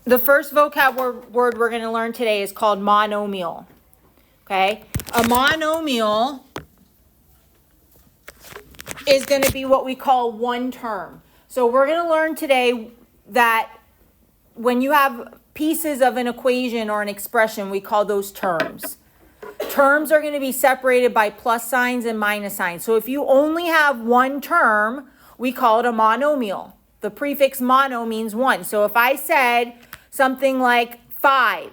The first vocab word we're going to learn today is called monomial. Okay? A monomial is going to be what we call one term. So we're going to learn today that when you have pieces of an equation or an expression, we call those terms. Terms are going to be separated by plus signs and minus signs. So if you only have one term, we call it a monomial. The prefix mono means one. So if I said something like 5,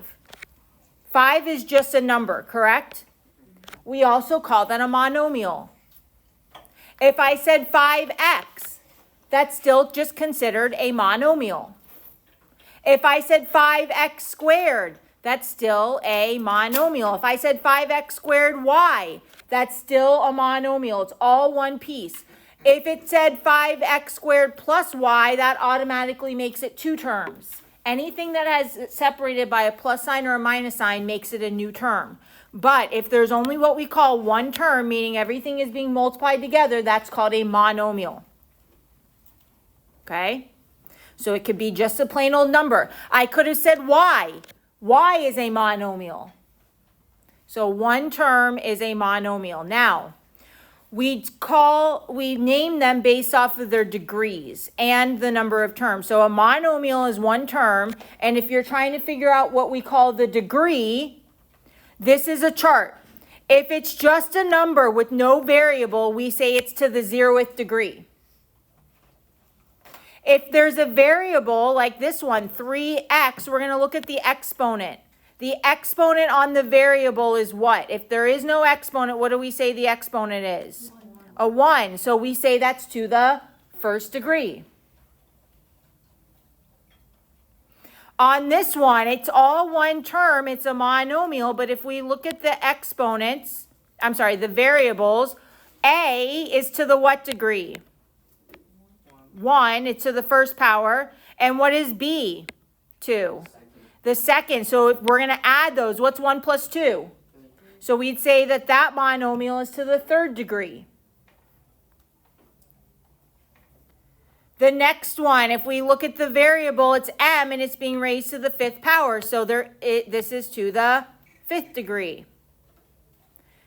5 is just a number, correct? We also call that a monomial. If I said 5x, that's still just considered a monomial. If I said 5x squared, that's still a monomial. If I said 5x squared y, that's still a monomial. It's all one piece. If it said 5x squared plus y, that automatically makes it two terms. Anything that has separated by a plus sign or a minus sign makes it a new term. But if there's only what we call one term, meaning everything is being multiplied together, that's called a monomial. Okay? So it could be just a plain old number. I could have said y. Y is a monomial. So one term is a monomial. Now, we name them based off of their degrees and the number of terms. So a monomial is one term, and if you're trying to figure out what we call the degree, this is a chart. If it's just a number with no variable, we say it's to the 0th degree. If there's a variable like this one, 3x, we're going to look at the exponent. The exponent on the variable is what? If there is no exponent, what do we say the exponent is? A 1. So we say that's to the 1st degree. On this one, it's all one term. It's a monomial. But if we look at the exponents, the variables, a is to the what degree? 1, it's to the 1st power. And what is b? 2. The 2nd. So if we're going to add those, what's 1 plus 2? So we'd say that that monomial is to the 3rd degree. The next one, if we look at the variable, it's m and it's being raised to the 5th power. So this is to the 5th degree.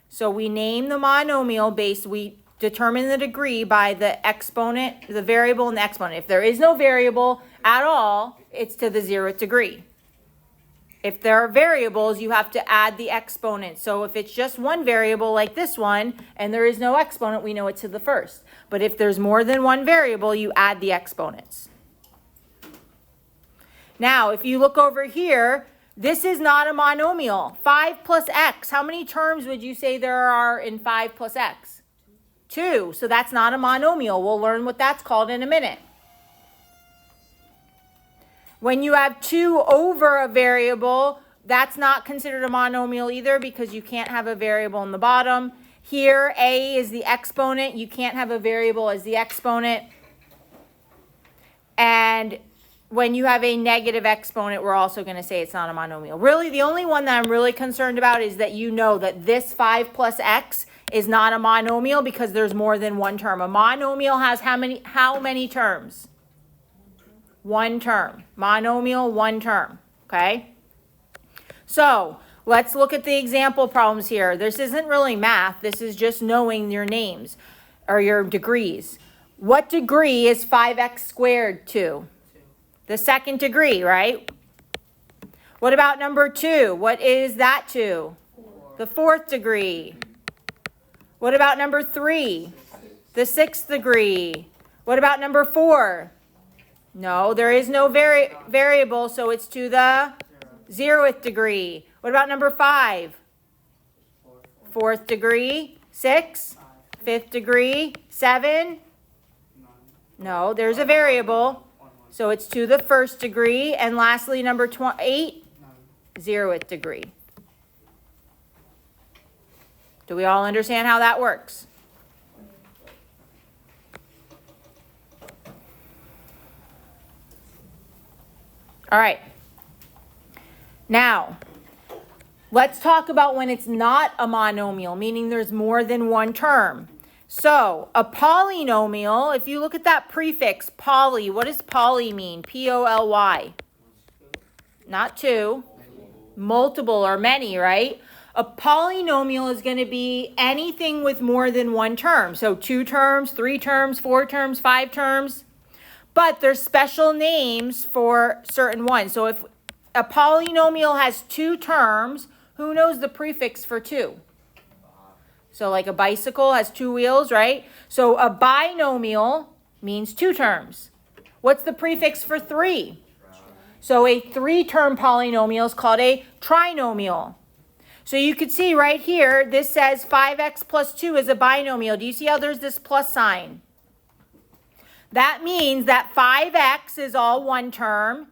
So we name the monomial we determine the degree by the exponent, the variable, and the exponent. If there is no variable at all, it's to the 0th degree. If there are variables, you have to add the exponent. So if it's just one variable like this one, and there is no exponent, we know it's to the 1st. But if there's more than one variable, you add the exponents. Now, if you look over here, this is not a monomial. 5 plus x, how many terms would you say there are in 5 plus x? 2. So that's not a monomial. We'll learn what that's called in a minute. When you have 2 over a variable, that's not considered a monomial either because you can't have a variable in the bottom. Here, a is the exponent. You can't have a variable as the exponent. And when you have a negative exponent, we're also going to say it's not a monomial. Really, the only one that I'm really concerned about is that you know that this 5 plus x is not a monomial because there's more than one term. A monomial has how many terms? One term. Monomial, one term. Okay? So, let's look at the example problems here. This isn't really math. This is just knowing your names or your degrees. What degree is 5x squared to? The 2nd degree, right? What about number 2? What is that to? 4. The 4th degree. What about number 3? The 6th degree. What about number 4? No, there is no variable, so it's to the 0th degree. What about number 5? 4th degree. 6? 5th degree. 7? No, there's a variable, so it's to the 1st degree. And lastly, number 8? 0th degree. Do we all understand how that works? All right. Now, let's talk about when it's not a monomial, meaning there's more than one term. So, a polynomial, if you look at that prefix, poly, what does poly mean? P-O-L-Y. not two, multiple or many, right? A polynomial is going to be anything with more than one term. So 2 terms, 3 terms, 4 terms, 5 terms. But there's special names for certain ones. So if a polynomial has 2 terms, who knows the prefix for 2? So like a bicycle has 2 wheels, right? So a binomial means 2 terms. What's the prefix for 3? So a 3-term polynomial is called a trinomial. So you could see right here, this says 5x plus 2 is a binomial. Do you see how there's this plus sign? That means that 5x is all one term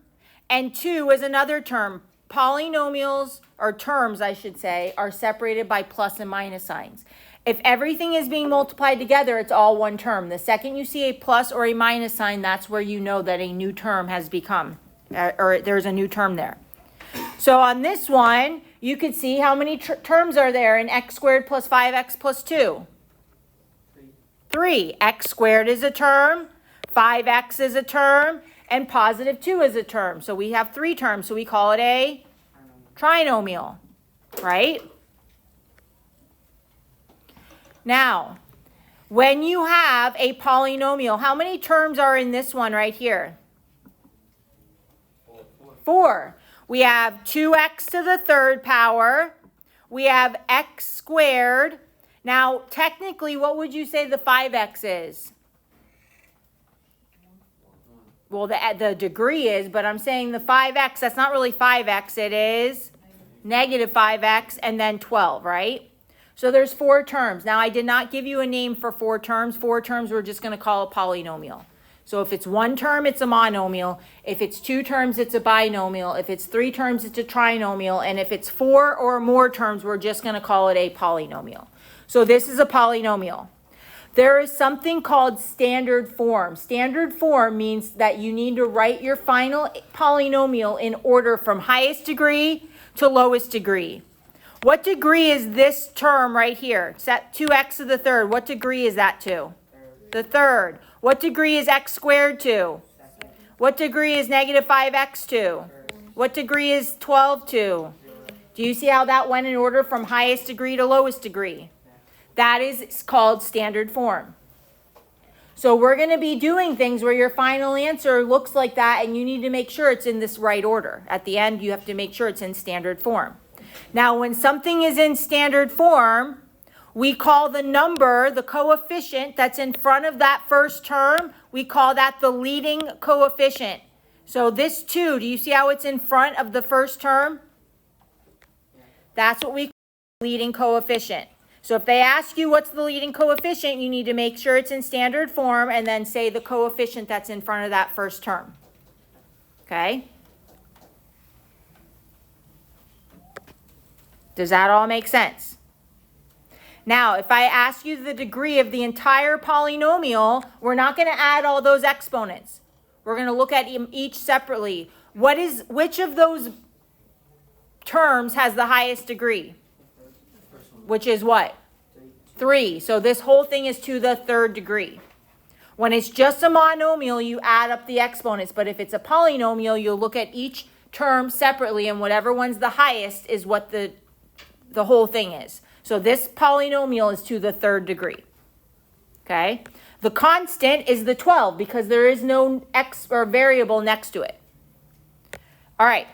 and 2 is another term. Polynomials, or terms I should say, are separated by plus and minus signs. If everything is being multiplied together, it's all one term. The second you see a plus or a minus sign, that's where you know that a new term has become, or there's a new term there. So on this one, you could see how many terms are there in x squared plus 5x plus 2? 3. X squared is a term, 5x is a term, and positive 2 is a term. So we have 3 terms, so we call it a trinomial, right? Now, when you have a polynomial, how many terms are in this one right here? 4. We have 2x to the 3rd power. We have x squared. Now, technically, what would you say the 5x is? Well, the degree is, but I'm saying the 5x, that's not really 5x. It is negative 5x and then 12, right? So there's 4 terms. Now, I did not give you a name for 4 terms. 4 terms we're just going to call a polynomial. So if it's 1 term, it's a monomial. If it's 2 terms, it's a binomial. If it's 3 terms, it's a trinomial. And if it's 4 or more terms, we're just going to call it a polynomial. So this is a polynomial. There is something called standard form. Standard form means that you need to write your final polynomial in order from highest degree to lowest degree. What degree is this term right here? It's at 2x to the 3rd. What degree is that to? The 3rd. What degree is x squared to? What degree is negative 5x to? What degree is 12 to? Do you see how that went in order from highest degree to lowest degree? That is called standard form. So we're going to be doing things where your final answer looks like that, and you need to make sure it's in this right order. At the end, you have to make sure it's in standard form. Now, when something is in standard form, we call the number, the coefficient that's in front of that first term, we call that the leading coefficient. So this 2, do you see how it's in front of the first term? That's what we call the leading coefficient. So if they ask you what's the leading coefficient, you need to make sure it's in standard form and then say the coefficient that's in front of that first term. Okay? Does that all make sense? Now, if I ask you the degree of the entire polynomial, we're not going to add all those exponents. We're going to look at each separately. Which of those terms has the highest degree? Which is what? 3. So this whole thing is to the 3rd degree. When it's just a monomial, you add up the exponents. But if it's a polynomial, you'll look at each term separately, and whatever one's the highest is what the whole thing is. So this polynomial is to the 3rd degree. Okay? The constant is the 12 because there is no x or variable next to it. All right.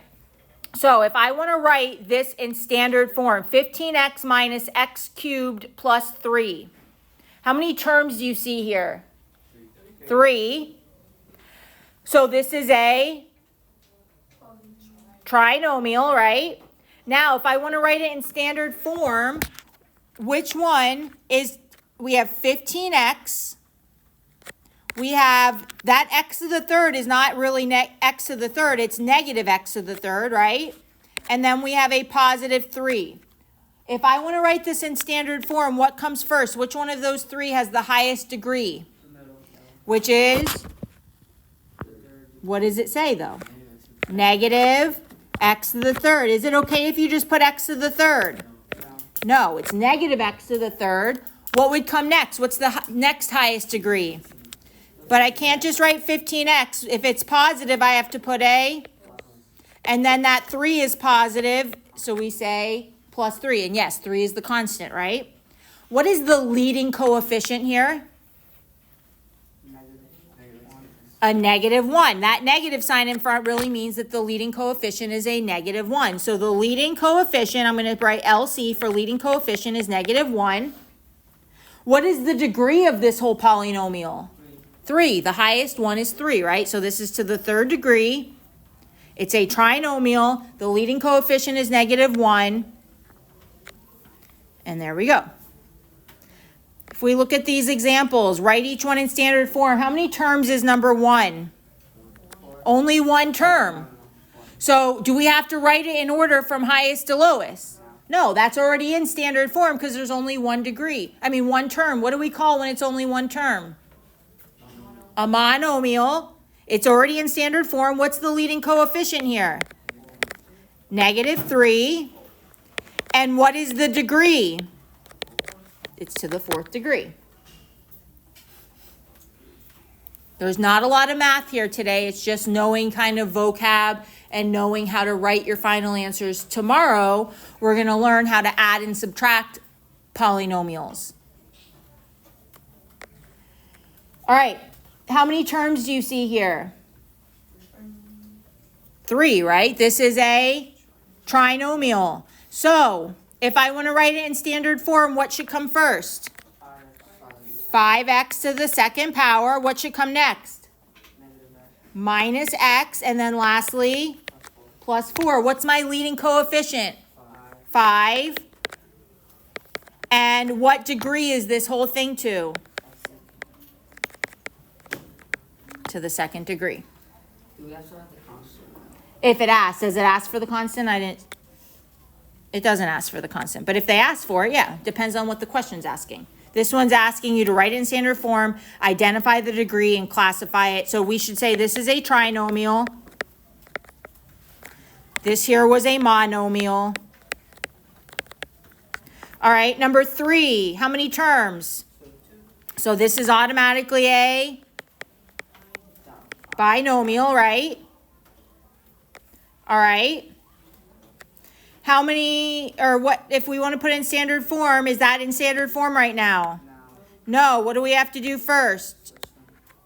So if I want to write this in standard form, 15x minus x cubed plus 3. How many terms do you see here? 3. So this is a trinomial, right? Now, if I want to write it in standard form, which one is, we have 15x. We have that x to the 3rd is not really x to the 3rd. It's negative x to the 3rd, right? And then we have a positive 3. If I want to write this in standard form, what comes first? Which one of those 3 has the highest degree? Which is, what does it say though? Negative x to the 3rd. Is it okay if you just put x to the 3rd? No, it's negative x to the 3rd. What would come next? What's the next highest degree? But I can't just write 15x. If it's positive, I have to put a And then that 3 is positive, so we say plus 3. And yes, 3 is the constant, right? What is the leading coefficient here? A -1. That negative sign in front really means that the leading coefficient is a -1. So the leading coefficient, I'm going to write LC for leading coefficient, is -1. What is the degree of this whole polynomial? 3. The highest one is 3, right? So this is to the 3rd degree. It's a trinomial. The leading coefficient is -1. And there we go. If we look at these examples, write each one in standard form. How many terms is number 1? Only one term. So do we have to write it in order from highest to lowest? No, that's already in standard form because there's only one term. What do we call when it's only one term? A monomial. It's already in standard form. What's the leading coefficient here? -3. And what is the degree? It's to the 4th degree. There's not a lot of math here today. It's just knowing kind of vocab and knowing how to write your final answers. Tomorrow, we're going to learn how to add and subtract polynomials. All right. How many terms do you see here? 3, right? This is a trinomial. So, if I want to write it in standard form, what should come first? 5x to the 2nd power. What should come next? Minus x. And then lastly, plus 4. What's my leading coefficient? 5. And what degree is this whole thing to? To the 2nd degree. Do we also have the constant? If it asks, does it ask for the constant? It doesn't ask for the constant. But if they ask for it, yeah, depends on what the question's asking. This one's asking you to write it in standard form, identify the degree, and classify it. So we should say this is a trinomial. This here was a monomial. All right, number 3, how many terms? So this is automatically a binomial, right? All right. How many, or what, if we want to put it in standard form, is that in standard form right now? No. What do we have to do first?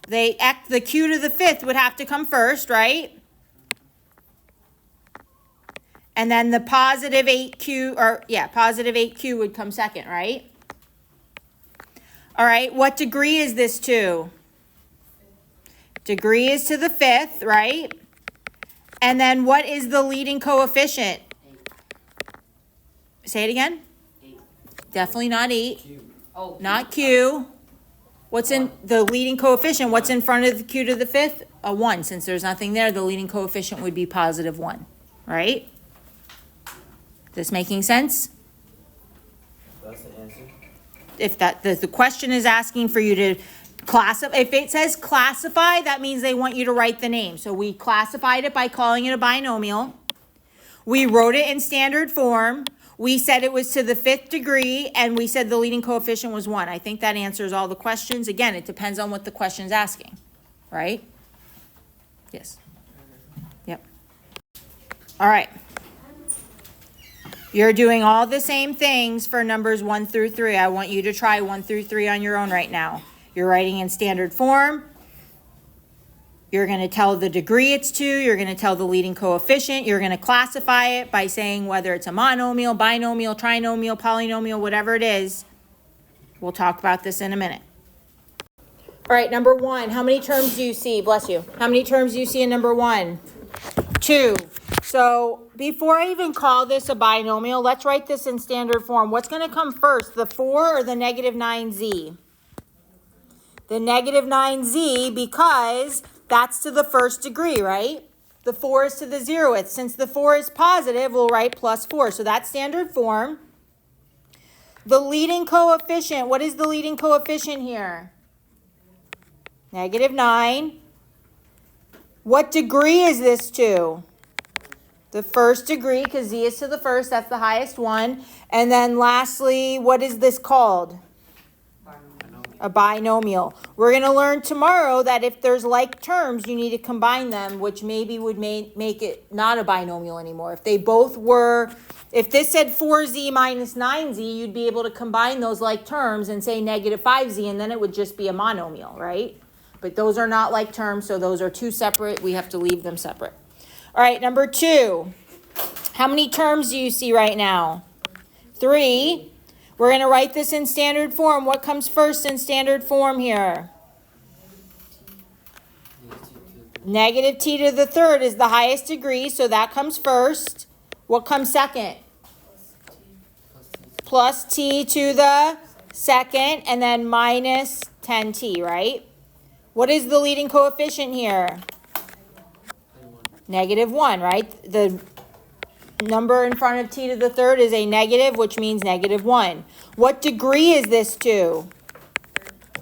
The q to the 5th would have to come first, right? And then the positive 8q would come second, right? All right, what degree is this to? Degree is to the 5th, right? And then what is the leading coefficient? Say it again. 8. Definitely not 8. Q. Oh, Not q. What's in the leading coefficient? What's in front of the q to the 5th? A 1. Since there's nothing there, the leading coefficient would be positive 1. Right? This making sense? That's the answer. If the question is asking for you to classify, if it says classify, that means they want you to write the name. So we classified it by calling it a binomial. We wrote it in standard form. We said it was to the 5th degree, and we said the leading coefficient was 1. I think that answers all the questions. Again, it depends on what the question's asking, right? Yes. Yep. All right. You're doing all the same things for numbers 1 through 3. I want you to try 1 through 3 on your own right now. You're writing in standard form. You're going to tell the degree it's to. You're going to tell the leading coefficient. You're going to classify it by saying whether it's a monomial, binomial, trinomial, polynomial, whatever it is. We'll talk about this in a minute. All right, number 1. How many terms do you see? Bless you. How many terms do you see in number 1? 2. So before I even call this a binomial, let's write this in standard form. What's going to come first, the 4 or the -9z? The -9z, because that's to the 1st degree, right? The 4 is to the 0th. Since the 4 is positive, we'll write plus 4. So that's standard form. The leading coefficient, what is the leading coefficient here? -9. What degree is this to? The 1st degree, because z is to the 1st. That's the highest one. And then lastly, what is this called? A binomial. We're going to learn tomorrow that if there's like terms, you need to combine them, which maybe would make it not a binomial anymore. If they both were, if this said 4z minus 9z, you'd be able to combine those like terms and say negative 5z, and then it would just be a monomial, right? But those are not like terms, so those are two separate. We have to leave them separate. All right, number 2. How many terms do you see right now? 3. We're going to write this in standard form. What comes first in standard form here? Negative t to the third is the highest degree, so that comes first. What comes second? Plus t to the second, and then minus 10t, right? What is the leading coefficient here? Negative 1, right? The number in front of t to the third is a negative, which means negative 1. What degree is this to?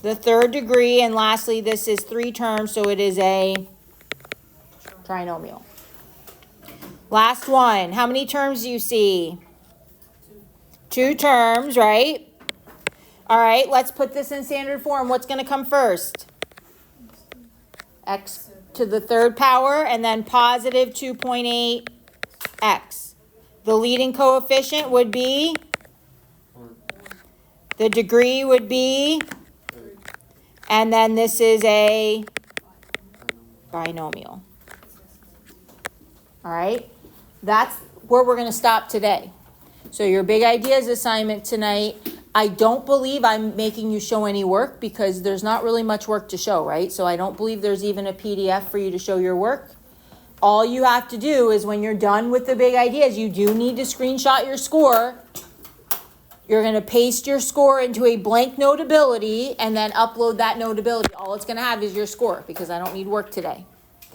The third degree. And lastly, this is 3 terms, so it is a trinomial. Last one. How many terms do you see? 2 terms, right? All right, let's put this in standard form. What's going to come first? X to the third power, and then positive 2.8x. The leading coefficient would be, the degree would be, and then this is a binomial. All right, that's where we're going to stop today. So your big ideas assignment tonight, I don't believe I'm making you show any work because there's not really much work to show, right? So I don't believe there's even a PDF for you to show your work. All you have to do is when you're done with the big ideas, you do need to screenshot your score. You're going to paste your score into a blank Notability and then upload that Notability. All it's going to have is your score because I don't need work today.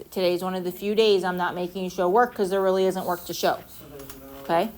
Today's one of the few days I'm not making you show work because there really isn't work to show. Okay?